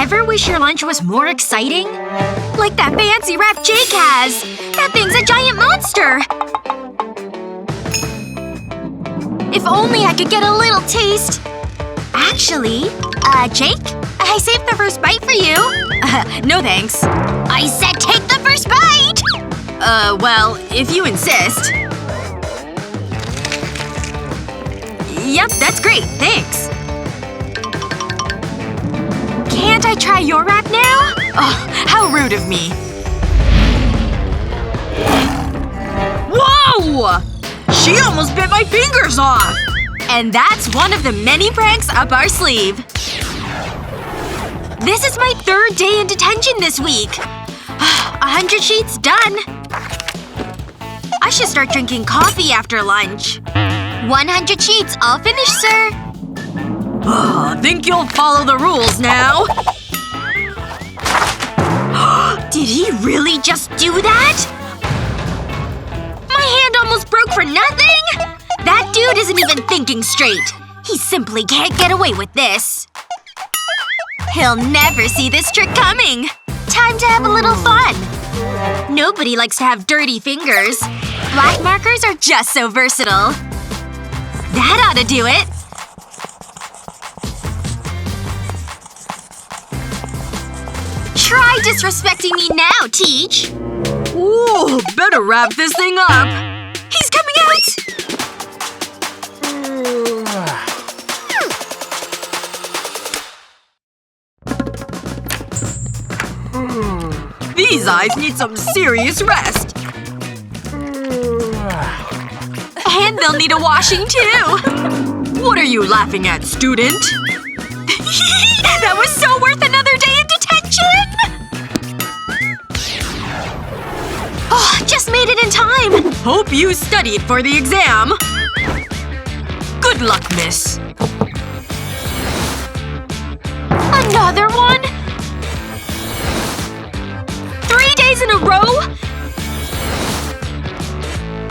Ever wish your lunch was more exciting? Like that fancy wrap Jake has! That thing's a giant monster! If only I could get a little taste. Actually, Jake? I saved the first bite for you. No thanks. I said take the first bite! Well, if you insist. Yep, that's great. Thanks. Can't I try your wrap now? Oh, how rude of me. Whoa! She almost bit my fingers off! And that's one of the many pranks up our sleeve. This is my 3rd day in detention this week. 100 sheets done. I should start drinking coffee after lunch. 100 sheets all finished, sir. Think you'll follow the rules now. Did he really just do that? My hand almost broke for nothing? That dude isn't even thinking straight. He simply can't get away with this. He'll never see this trick coming. Time to have a little fun. Nobody likes to have dirty fingers. Black markers are just so versatile. That ought to do it. Try disrespecting me now, Teach. Ooh, better wrap this thing up. He's coming out! These eyes need some serious rest. And they'll need a washing, too. What are you laughing at, student? That was so worth another day in detention! Oh, just made it in time! Hope you studied for the exam. Good luck, miss. Another one? 3 days in a row?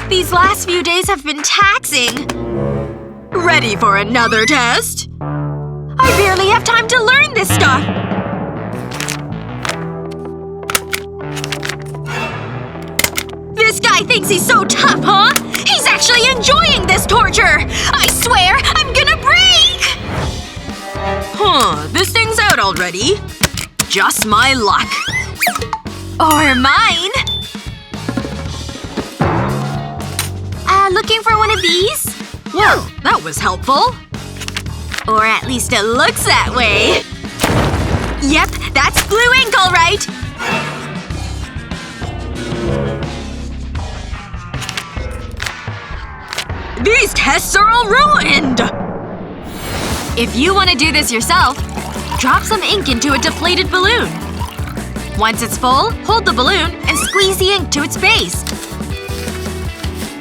These last few days have been taxing. Ready for another test? I barely have time to learn this stuff. This guy thinks he's so tough, huh? He's actually enjoying this torture! I swear, I'm gonna break! Huh, this thing's out already. Just my luck. Or mine. Looking for one of these? Whoa, that was helpful. Or at least it looks that way. Yep, that's blue ink, all right. These tests are all ruined! If you want to do this yourself, drop some ink into a deflated balloon. Once it's full, hold the balloon and squeeze the ink to its base.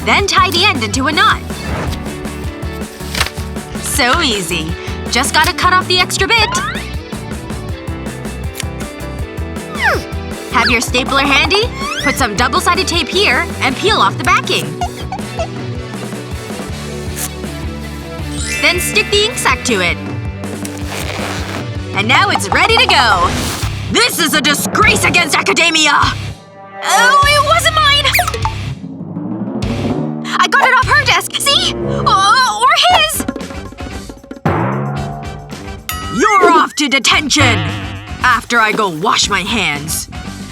Then tie the end into a knot. So easy. Just gotta cut off the extra bit. Have your stapler handy? Put some double-sided tape here and peel off the backing. Then stick the ink sac to it. And now it's ready to go! This is a disgrace against academia! Oh, it wasn't mine! I got it off her desk, see? Or his! You're off to detention! After I go wash my hands.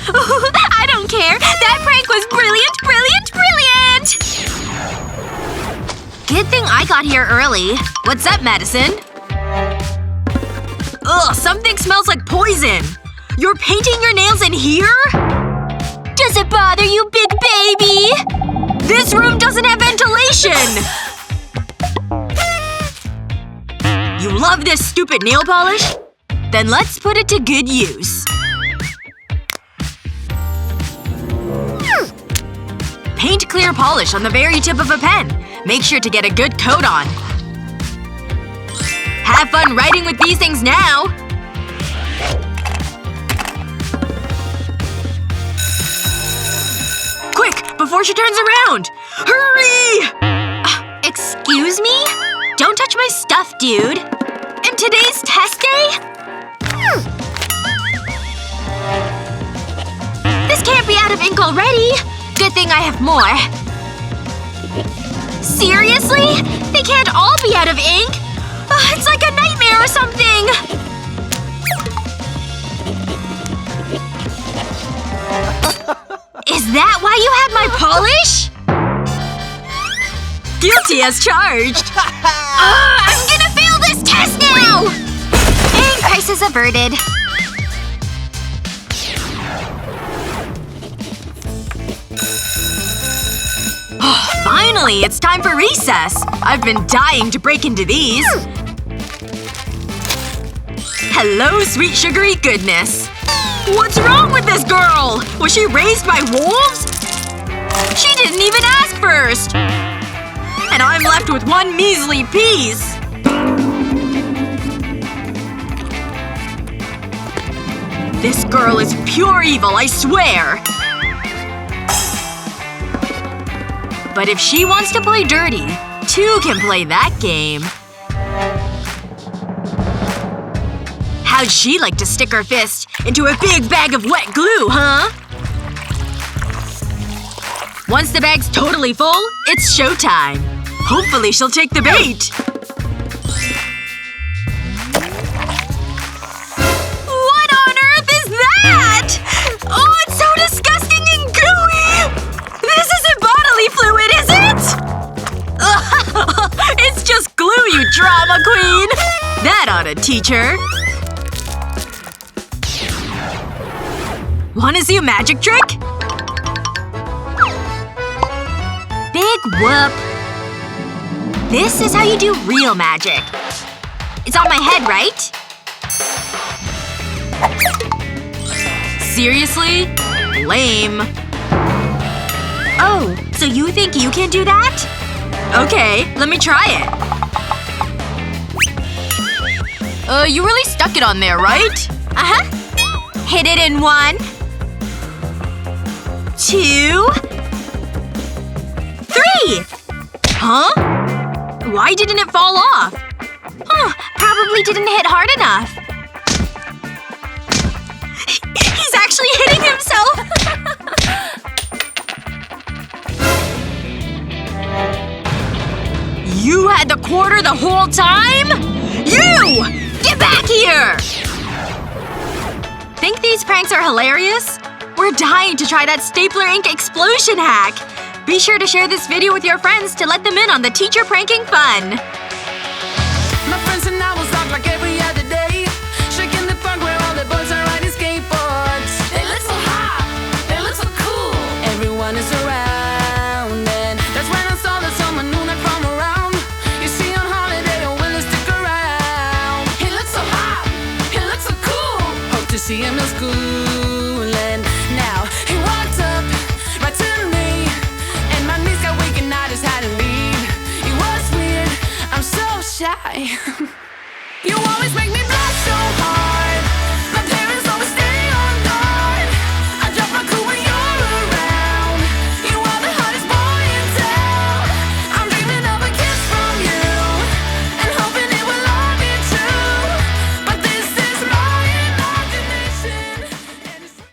I don't care! That prank was brilliant, brilliant, brilliant! Good thing I got here early. What's up, Madison? Ugh, something smells like poison! You're painting your nails in here? Does it bother you, big baby? This room doesn't have ventilation! You love this stupid nail polish? Then let's put it to good use. Paint clear polish on the very tip of a pen. Make sure to get a good coat on. Have fun writing with these things now! Quick! Before she turns around! Hurry! Excuse me? Don't touch my stuff, dude. And today's test day? be out of ink already. Good thing I have more. Seriously? They can't all be out of ink? It's like a nightmare or something! Is that why you had my polish? Guilty as charged. I'm gonna fail this test now! And crisis averted. Finally, it's time for recess. I've been dying to break into these. Hello, sweet sugary goodness. What's wrong with this girl? Was she raised by wolves? She didn't even ask first. And I'm left with one measly piece. This girl is pure evil, I swear. But if she wants to play dirty, two can play that game. How'd she like to stick her fist into a big bag of wet glue, huh? Once the bag's totally full, it's showtime. Hopefully she'll take the bait. What on earth is that? Oh, it's so disgusting and gooey! This isn't bodily fluid, is it? It's just glue, you drama queen! That ought to teach her. Wanna see a magic trick? Big whoop. This is how you do real magic. It's on my head, right? Seriously? Lame. Oh, so you think you can do that? Okay, let me try it. You really stuck it on there, right? Uh-huh. Hit it in 1 2 3! Huh? Why didn't it fall off? Probably didn't hit hard enough. He's actually hitting himself! You had the quarter the whole time? You! Get back here! Think these pranks are hilarious? We're dying to try that stapler ink explosion hack! Be sure to share this video with your friends to let them in on the teacher pranking fun! My friends and I will talk like every other day, shaking the park where all the boys are riding skateboards. They look so hot, they look so cool. Everyone is around, and that's when I saw that someone new not from around. You see on holiday, or will he stick around? He looks so hot, he looks so cool. Hope to see him in school, and now he walked up right to me, and my knees got weak and I just had to leave. It was weird, I'm so shy.